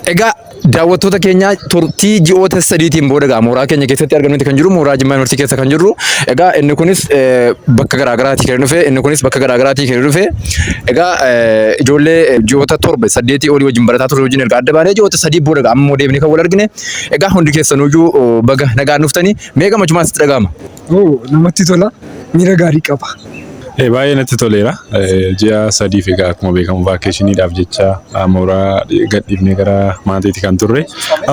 Egaa daawwattoota keenya turtii ji'oota sadiitiin booda egaa mooraa keenya keessatti argamneeti kan jiru mooraa Jimmaa Yuunivarsiitii keessa kan jirru. Egaa inni kunis bakka garaagaraatii kan dhufe inni kunis bakka garaagaraatii kan dhufe. Egaa ijoollee ji'oota torba saddeetii olii wajjin barataa turre wajjin erga adda baanee ji'oota sadii booda egaa ammoo deebinee kan wal argine. Egaa hundi keessanuyyuu baga nagaan dhuftanii mee gammachummaan sitti dhaga'ama? Namatti tola, miira gaarii qaba. Baay'ee natti toleera. Ji'a sadiif egaa akkuma beekamu vaakeeshiniidhaaf jecha mooraa gadhiifnee gara maatiitti kan turre.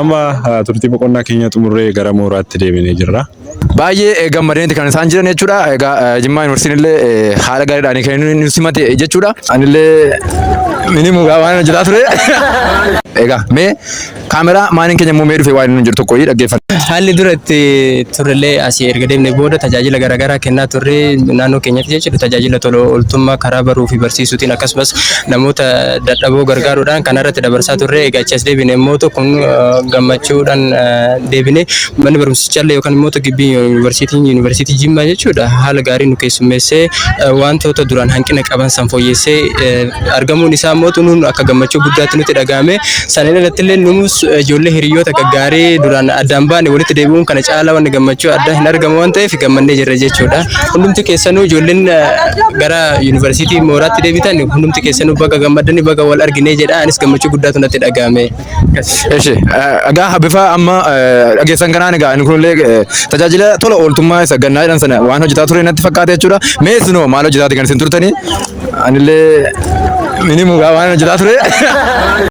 Amma turtii boqonnaa keenya xumurree gara mooraatti deebinee jirra. Baay'ee gammadeeti kan isaan jiran jechuudha. Egaa Jimmaa Yuunivarsiitiin illee haala gaariidhaan kan inni nu simate jechuudha. Anillee minimum waan hojjetaa ture. Egaa mee kaameraa maaliin keenya immoo mee dhufe waan inni jiru tokko dhaggeeffanna. Haalli duratti turellee asii erga deemnee booda tajaajila garaagaraa kennaa turre naannoo keenyatti jechuudha. Tajaajila tola ooltummaa karaa baruu fi barsiisuutiin akkasumas namoota dadhaboo gargaaruudhaan kanarratti dabarsaa turre. Egaa achas deebinee immoo kun gammachuudhaan deebinee manni barumsichallee yookaan immoo gibbii yuunivarsiitii Jimmaa jechuudha. Haala gaariin nu keessummeessee wantoota duraan hanqina qaban san fooyyessee argamuun isaa immoo nuun akka gammachuu guddaatti nutti dhagahame. Saneen irratti illee numus ijoollee hiriyoota gaggaarii duraan addaan baane walitti deebi'uun kana caalaa waan gammachuu addaa hin argamu waan ta'eef gammannee jirra jechuudha. Hundumti keessanuu ijoolleen gara yuunivarsiitii mooraatti deebitan hundumti keessanuu baga gammadanii baga wal arginee jedha. Anis gammachuu guddaatu natti dhagahame. Egaa bifa amma dhageessan kanaan egaa inni kunillee tajaajila tola ooltummaa isa gannaa jedhan sana waan hojjetaa ture natti fakkaate jechuudha. Mee isinoo maal hojjetaati kan isin turtanii? Anillee minimum waan hojjetaa ture.